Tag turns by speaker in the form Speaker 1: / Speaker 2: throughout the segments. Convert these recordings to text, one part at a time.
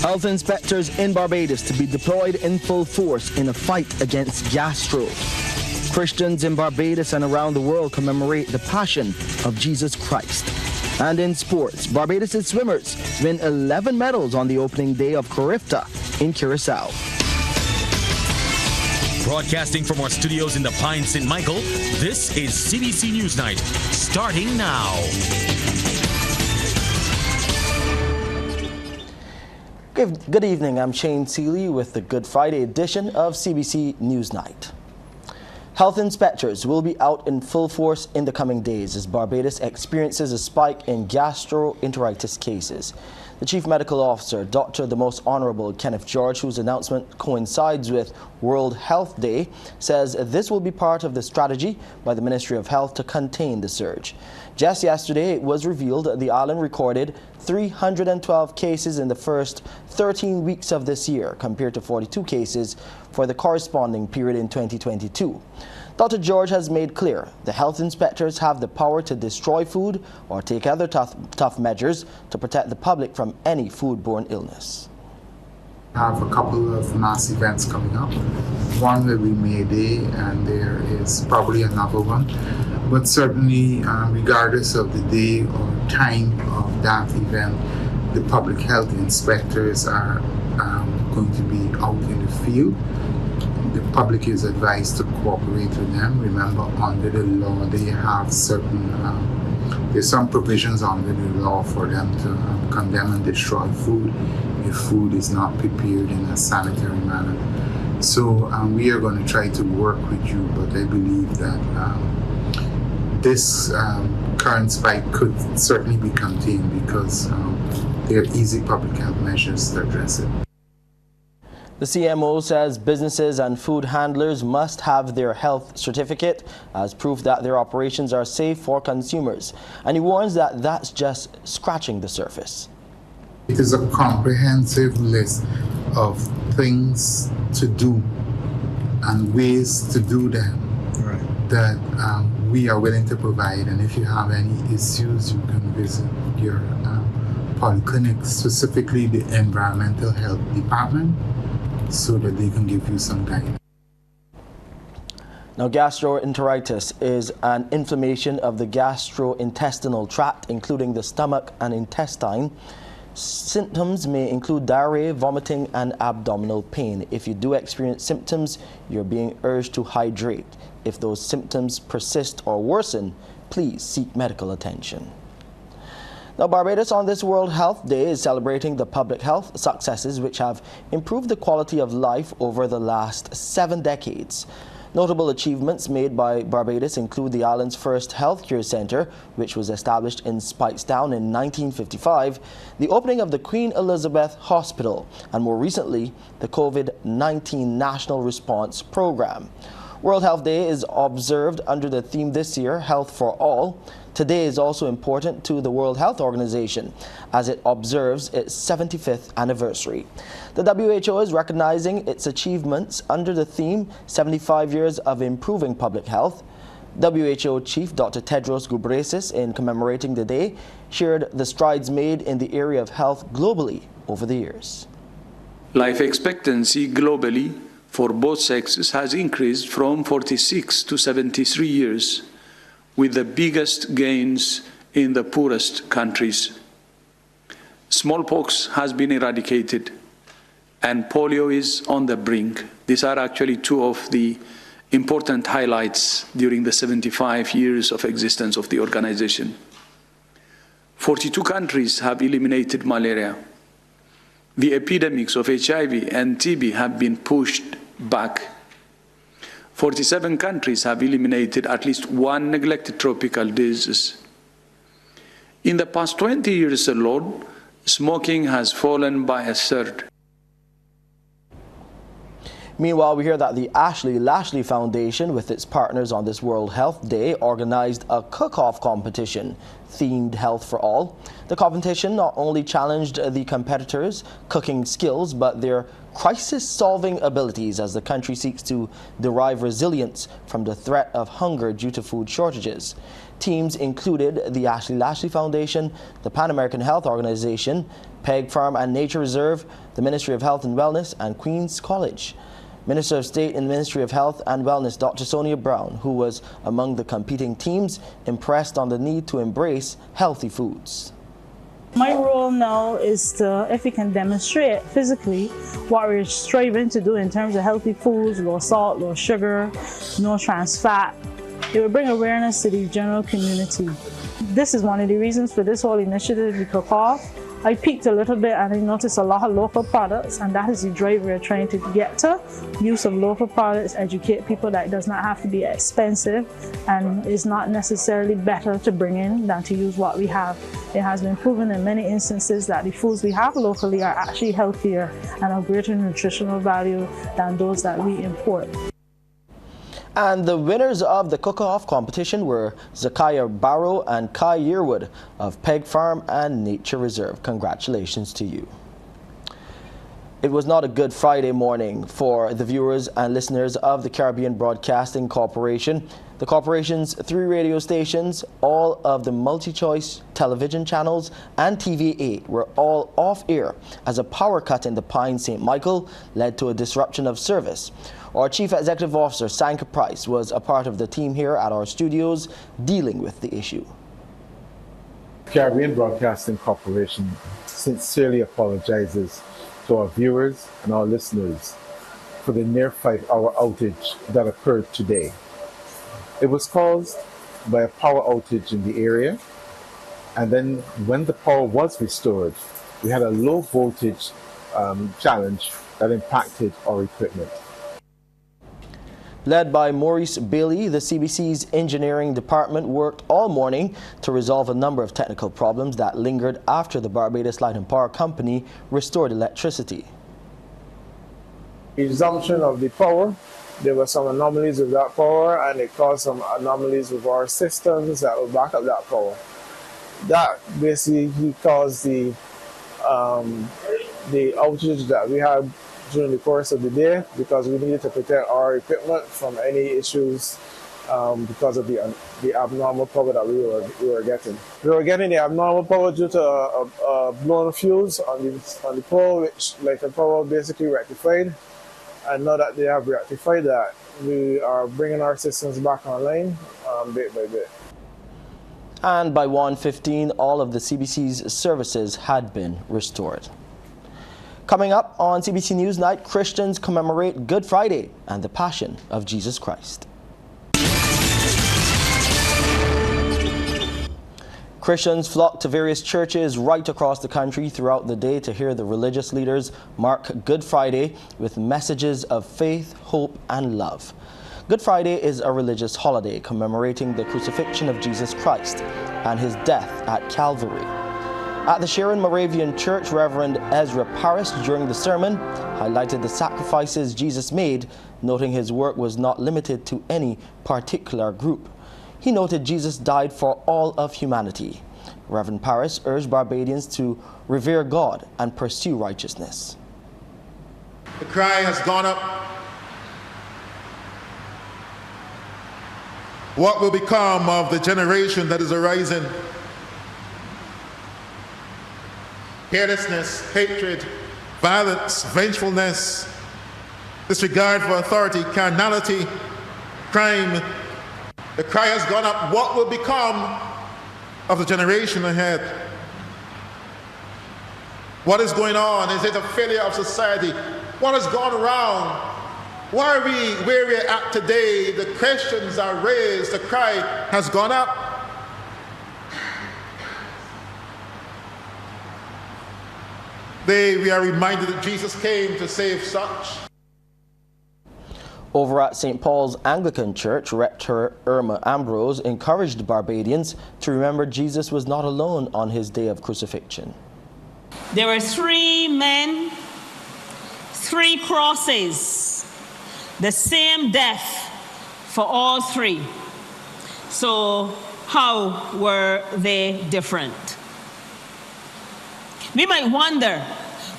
Speaker 1: Health inspectors in Barbados to be deployed in full force in a fight against gastro. Christians in Barbados and around the world commemorate the passion of Jesus Christ. And in sports, Barbados' swimmers win 11 medals on the opening day of Carifta in Curacao.
Speaker 2: Broadcasting from our studios in the Pine St. Michael, this is CBC NewsNight, starting now.
Speaker 1: Good evening, I'm Shane Seeley with the Good Friday edition of CBC NewsNight. Health inspectors will be out in full force in the coming days as Barbados experiences a spike in gastroenteritis cases. The Chief Medical Officer, Dr. the Most Honorable Kenneth George, whose announcement coincides with World Health Day, says this will be part of the strategy by the Ministry of Health to contain the surge. Just yesterday, it was revealed that the island recorded 312 cases in the first 13 weeks of this year, compared to 42 cases for the corresponding period in 2022. Dr. George has made clear the health inspectors have the power to destroy food or take other tough measures to protect the public from any foodborne illness.
Speaker 3: I have a couple of mass events coming up. One will be May Day, and there is probably another one. But certainly, regardless of the day or time of that event, the public health inspectors are going to be out in the field. The public is advised to cooperate with them. Remember, under the law, they have certain, there's some provisions under the law for them to condemn and destroy food if food is not prepared in a sanitary manner. So we are going to try to work with you, but I believe that this current spike could certainly be contained because there are easy public health measures to address it.
Speaker 1: The CMO says businesses and food handlers must have their health certificate as proof that their operations are safe for consumers. And he warns that that's just scratching the surface.
Speaker 3: It is a comprehensive list of things to do and ways to do them that we are willing to provide. And if you have any issues, you can visit your polyclinic, specifically the Environmental Health Department, so that they can give you some guidance.
Speaker 1: Now, gastroenteritis is an inflammation of the gastrointestinal tract, including the stomach and intestine. Symptoms may include diarrhea, vomiting, and abdominal pain. If you do experience symptoms, you're being urged to hydrate. If those symptoms persist or worsen, please seek medical attention. Now, Barbados on this World Health Day is celebrating the public health successes which have improved the quality of life over the last 7 decades. Notable achievements made by Barbados include the island's first healthcare centre, which was established in Spikestown in 1955, the opening of the Queen Elizabeth Hospital, and more recently, the COVID-19 National Response Programme. World Health Day is observed under the theme this year, Health for All. Today is also important to the World Health Organization as it observes its 75th anniversary. The WHO is recognizing its achievements under the theme 75 Years of Improving Public Health. WHO Chief Dr. Tedros Ghebreyesus, in commemorating the day, shared the strides made in the area of health globally over the years.
Speaker 4: Life expectancy globally for both sexes has increased from 46 to 73 years, with the biggest gains in the poorest countries. Smallpox has been eradicated, and polio is on the brink. These are actually two of the important highlights during the 75 years of existence of the organization. 42 countries have eliminated malaria. The epidemics of HIV and TB have been pushed back. 47 countries have eliminated at least one neglected tropical disease. In the past 20 years alone, smoking has fallen by a third.
Speaker 1: Meanwhile, we hear that the Ashley Lashley Foundation, with its partners on this World Health Day, organized a cook-off competition themed Health for All. The competition not only challenged the competitors' cooking skills, but their crisis-solving abilities as the country seeks to derive resilience from the threat of hunger due to food shortages. Teams included the Ashley Lashley Foundation, the Pan American Health Organization, Peg Farm and Nature Reserve, the Ministry of Health and Wellness, and Queen's College. Minister of State in the Ministry of Health and Wellness, Dr. Sonia Brown, who was among the competing teams, impressed on the need to embrace healthy foods.
Speaker 5: My role now is to, if we can demonstrate physically what we're striving to do in terms of healthy foods, low salt, low sugar, no trans fat, it will bring awareness to the general community. This is one of the reasons for this whole initiative we kick off. I peeked a little bit and I noticed a lot of local products, and that is the drive we're trying to get to. Use of local products, educate people that it does not have to be expensive and is not necessarily better to bring in than to use what we have. It has been proven in many instances that the foods we have locally are actually healthier and of greater nutritional value than those that we import.
Speaker 1: And the winners of the cook-off competition were Zakiah Barrow and Kai Yearwood of Peg Farm and Nature Reserve. Congratulations to you. It was not a good Friday morning for the viewers and listeners of the Caribbean Broadcasting Corporation. The corporation's 3 radio stations, all of the multi-choice television channels, and TV8 were all off air as a power cut in the Pine St. Michael led to a disruption of service. Our Chief Executive Officer, Sanka Price, was a part of the team here at our studios dealing with the issue.
Speaker 6: Caribbean Broadcasting Corporation sincerely apologizes to our viewers and our listeners for the near 5-hour outage that occurred today. It was caused by a power outage in the area, and then when the power was restored, we had a low voltage challenge that impacted our equipment.
Speaker 1: Led by Maurice Bailey, the CBC's engineering department worked all morning to resolve a number of technical problems that lingered after the Barbados Light and Power Company restored electricity.
Speaker 7: The resumption of the power, there were some anomalies with that power, and it caused some anomalies with our systems that will back up that power. That basically caused the outage that we had during the course of the day, because we needed to protect our equipment from any issues because of the abnormal power that we were getting. We were getting the abnormal power due to a blown fuse on the pole, which Light and Power basically rectified. And now that they have rectified that, we are bringing our systems back online bit by bit.
Speaker 1: And by 1:15, all of the CBC's services had been restored. Coming up on CBC NewsNight, Christians commemorate Good Friday and the Passion of Jesus Christ. Christians flocked to various churches right across the country throughout the day to hear the religious leaders mark Good Friday with messages of faith, hope, and love. Good Friday is a religious holiday commemorating the crucifixion of Jesus Christ and his death at Calvary. At the Sharon Moravian Church, Reverend Ezra Paris, during the sermon, highlighted the sacrifices Jesus made, noting his work was not limited to any particular group. He noted Jesus died for all of humanity. Reverend Paris urged Barbadians to revere God and pursue righteousness.
Speaker 8: The cry has gone up. What will become of the generation that is arising? Carelessness, hatred, violence, vengefulness, disregard for authority, carnality, crime. The cry has gone up. What will become of the generation ahead? What is going on? Is it a failure of society? What has gone wrong? Why are we where we're at today? The questions are raised. The cry has gone up. We are reminded that Jesus came to save such.
Speaker 1: Over at St. Paul's Anglican Church, Rector Irma Ambrose encouraged Barbadians to remember Jesus was not alone on his day of crucifixion.
Speaker 9: There were 3 men, 3 crosses, the same death for all 3. So How were they different? We might wonder,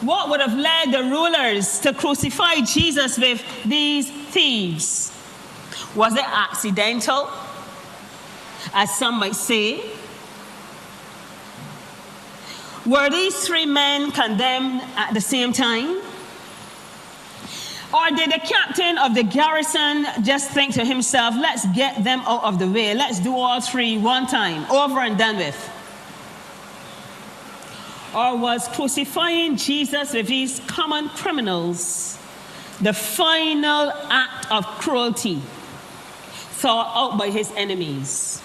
Speaker 9: what would have led the rulers to crucify Jesus with these thieves? Was it accidental, as some might say? Were these three men condemned at the same time? Or did the captain of the garrison just think to himself, let's get them out of the way, let's do all three one time, over and done with? Or was crucifying Jesus with these common criminals the final act of cruelty thought out by his enemies?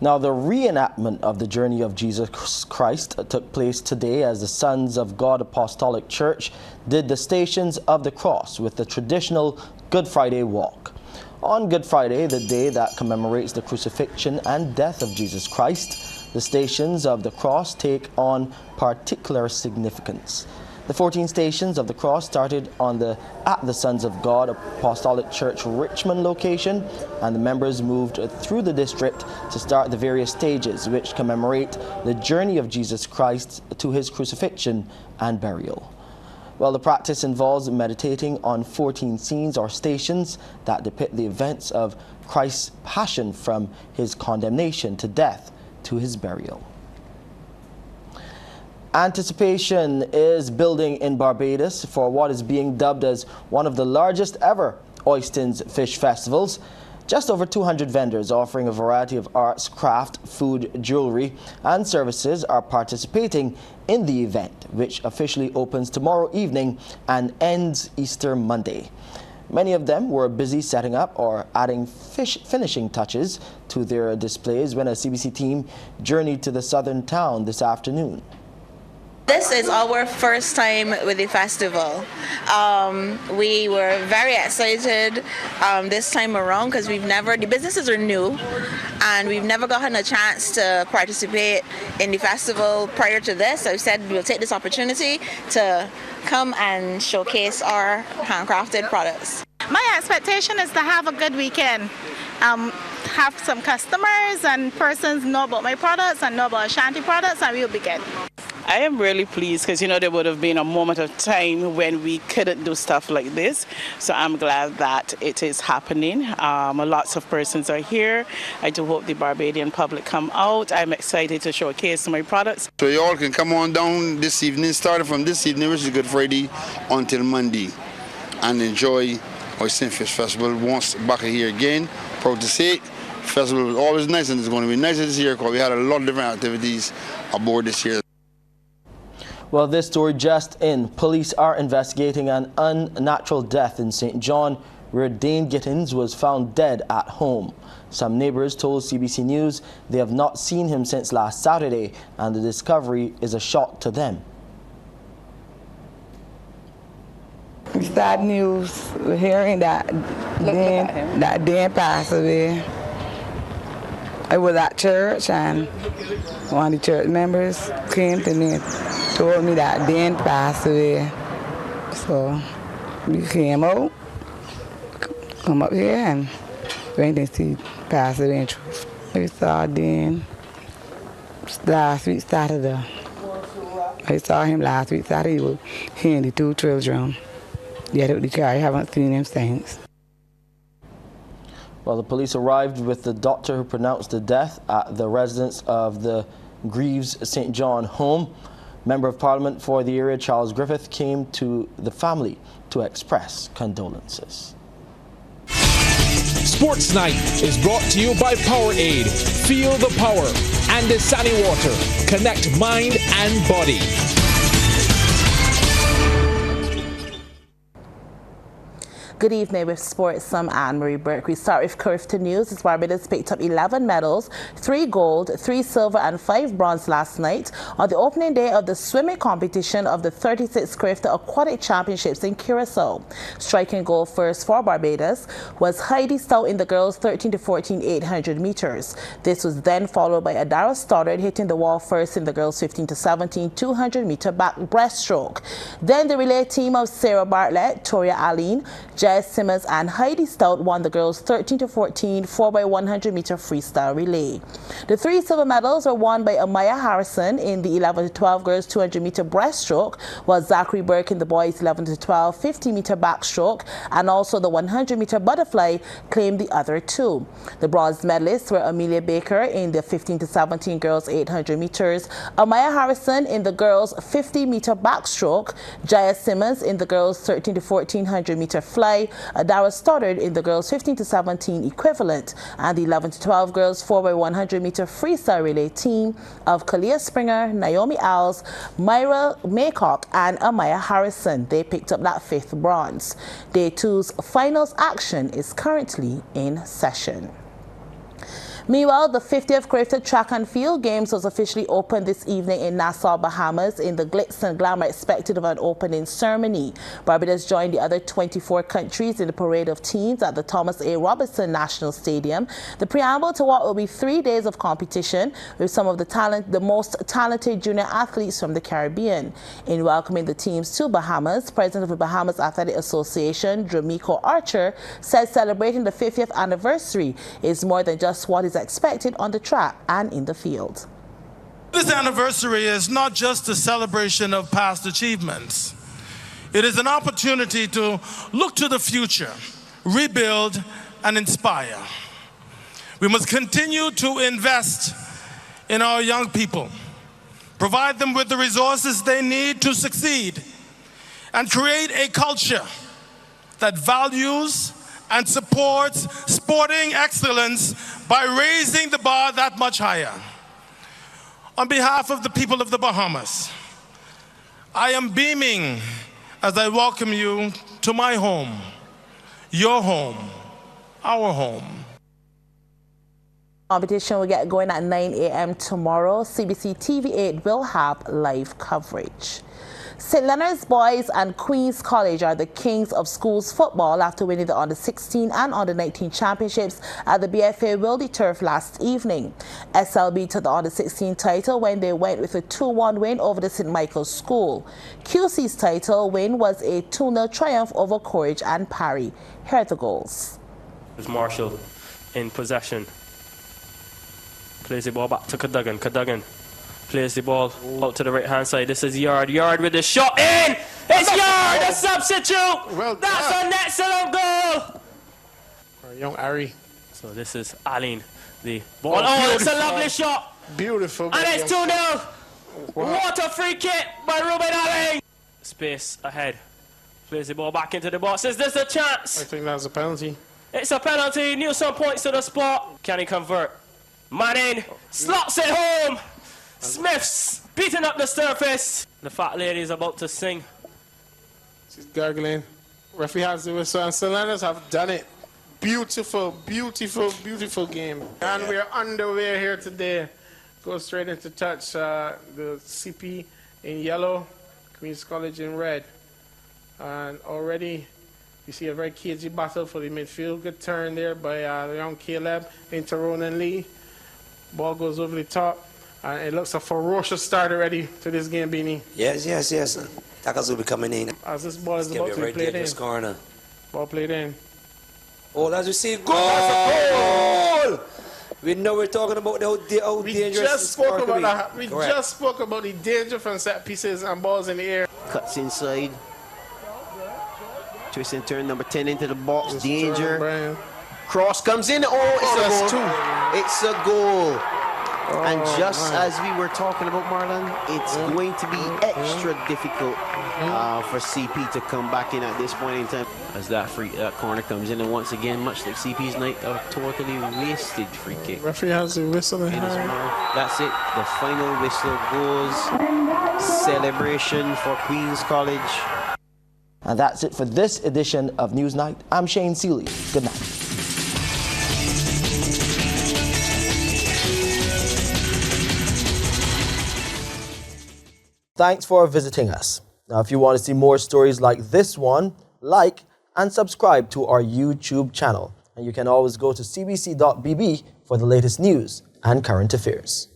Speaker 1: Now, the reenactment of the journey of Jesus Christ took place today as the Sons of God Apostolic Church did the Stations of the Cross with the traditional Good Friday walk. On Good Friday, the day that commemorates the crucifixion and death of Jesus Christ, the Stations of the Cross take on particular significance. The 14 Stations of the Cross started at the Sons of God Apostolic Church Richmond location, and the members moved through the district to start the various stages which commemorate the journey of Jesus Christ to his crucifixion and burial. Well, the practice involves meditating on 14 scenes or stations that depict the events of Christ's passion from his condemnation to death to his burial. Anticipation is building in Barbados for what is being dubbed as one of the largest ever Oistins Fish Festivals. Just over 200 vendors offering a variety of arts, craft, food, jewelry and services are participating in the event, which officially opens tomorrow evening and ends Easter Monday. Many of them were busy setting up or adding finishing touches to their displays when a CBC team journeyed to the southern town this afternoon.
Speaker 10: This is our first time with the festival. We were very excited this time around because the businesses are new and we've never gotten a chance to participate in the festival prior to this. So we said we'll take this opportunity to come and showcase our handcrafted products.
Speaker 11: My expectation is to have a good weekend. Have some customers and persons know about my products and know about Ashanti products, and we'll be good.
Speaker 12: I am really pleased because, there would have been a moment of time when we couldn't do stuff like this. So I'm glad that it is happening. Lots of persons are here. I do hope the Barbadian public come out. I'm excited to showcase my products.
Speaker 13: So you all can come on down this evening, starting from this evening, which is Good Friday, until Monday, and enjoy Oistins Fish Festival once back here again. Proud to say it. Festival was always nice, and it's going to be nicer this year because we had a lot of different activities aboard this year.
Speaker 1: Well, this story just in. Police are investigating an unnatural death in St. John where Dane Gittins was found dead at home. Some neighbors told CBC News they have not seen him since last Saturday, and the discovery is a shock to them.
Speaker 14: We started news hearing that Dan passed away. I was at church and one of the church members came to me and told me that Dan passed away. So we came out, come up here and went and see passed away in truth. We saw Dan last week Saturday. I saw him last week Saturday. He and the two children. Yet at the car, I haven't seen him since.
Speaker 1: Well, the police arrived with the doctor who pronounced the death at the residence of the Greaves St. John home. Member of Parliament for the area, Charles Griffith, came to the family to express condolences.
Speaker 15: Sports Night is brought to you by Powerade. Feel the power. And Dasani Water. Connect mind and body.
Speaker 16: Good evening with sports. I'm Anne-Marie Burke. We start with Carifta News. As Barbados picked up 11 medals, 3 gold, 3 silver and 5 bronze last night on the opening day of the swimming competition of the 36th Carifta Aquatic Championships in Curacao. Striking goal first for Barbados was Heidi Stout in the girls' 13 to 14 800 meters. This was then followed by Adara Stoddard hitting the wall first in the girls' 15 to 17 200 meter back breaststroke. Then the relay team of Sarah Bartlett, Toria Aline, Jen Jaya Simmons and Heidi Stout won the girls 13-14 4x100 meter freestyle relay. The 3 silver medals were won by Amaya Harrison in the 11-12 girls 200 meter breaststroke, while Zachary Burke in the boys 11-12 50 meter backstroke, and also the 100 meter butterfly claimed the other 2. The bronze medalists were Amelia Baker in the 15-17 girls 800 meters, Amaya Harrison in the girls 50 meter backstroke, Jaya Simmons in the girls 13-1400 meter fly, Adara Stoddard in the girls 15-17 equivalent, and the 11-12 girls 4x100 meter freestyle relay team of Kalia Springer, Naomi Owls, Myra Maycock, and Amaya Harrison. They picked up that 5th bronze. Day 2's finals action is currently in session. Meanwhile, the 50th Carifta Track and Field Games was officially opened this evening in Nassau, Bahamas. In the glitz and glamour expected of an opening ceremony, Barbados joined the other 24 countries in the parade of teams at the Thomas A. Robinson National Stadium. The preamble to what will be 3 days of competition with some of the most talented junior athletes from the Caribbean. In welcoming the teams to Bahamas, President of the Bahamas Athletic Association, Dramico Archer, said celebrating the 50th anniversary is more than just what is expected on the track and in the field.
Speaker 17: This anniversary is not just a celebration of past achievements. It is an opportunity to look to the future, rebuild, and inspire. We must continue to invest in our young people, provide them with the resources they need to succeed, and create a culture that values and supports sporting excellence by raising the bar that much higher. On behalf of the people of the Bahamas, I am beaming as I welcome you to my home, your home, our home.
Speaker 16: Competition will get going at 9 a.m. tomorrow. CBC TV8 will have live coverage. St. Leonard's Boys and Queen's College are the kings of schools football after winning the Under-16 and Under-19 championships at the BFA Wildy Turf last evening. SLB took the Under-16 title when they went with a 2-1 win over the St. Michael's School. QC's title win was a 2-0 triumph over Courage and Parry. Here are the goals.
Speaker 18: Marshall in possession. Plays the ball back to Cadogan. Cadogan plays the ball out to the right-hand side. This is Yard. Yard with the shot in! It's Yard, the substitute!
Speaker 17: Well,
Speaker 18: that's an excellent goal!
Speaker 17: Our young Ari.
Speaker 18: So this is Aline. The ball. Oh, it's a lovely shot!
Speaker 17: Beautiful.
Speaker 18: And it's 2-0! Wow. What a free kick by Ruben Aline! Space ahead. Plays the ball back into the box. Is this a chance?
Speaker 17: I think that's a penalty.
Speaker 18: It's a penalty. Newsom points to the spot. Can he convert? Manning slots it home. Smith's beating up the surface. The fat lady is about to sing.
Speaker 17: She's gargling. Referee has the whistle, and St. Leonard's have done it. Beautiful, beautiful, beautiful game. And we're underway here today. Go straight into touch. The CP in yellow, Queen's College in red. And already you see a very cagey battle for the midfield. Good turn there by young Caleb into Ronan Lee. Ball goes over the top. And it looks a ferocious start already to this game, Beanie.
Speaker 19: Yes. Tackles will be coming in.
Speaker 17: As this ball is about to be played in.
Speaker 19: Corner.
Speaker 17: Ball played in.
Speaker 19: Oh, that's received. Goal! We know we're talking about how dangerous
Speaker 17: we just spoke about the danger from set pieces and balls in the air.
Speaker 20: Cuts inside. Twist and turn number 10 into the box. Danger. Cross comes in. Oh, it's a goal. It's a goal. And just as we were talking about, Marlon, it's going to be extra difficult for CP to come back in at this point in time. As that corner comes in, and once again, much like CP's night, a totally wasted free kick.
Speaker 17: Referee has the whistle in hand.
Speaker 20: That's it. The final whistle goes. Celebration for Queen's College.
Speaker 1: And that's it for this edition of Newsnight. I'm Shane Seeley. Good night. Thanks for visiting us. Now, if you want to see more stories like this one, like and subscribe to our YouTube channel. And you can always go to cbc.bb for the latest news and current affairs.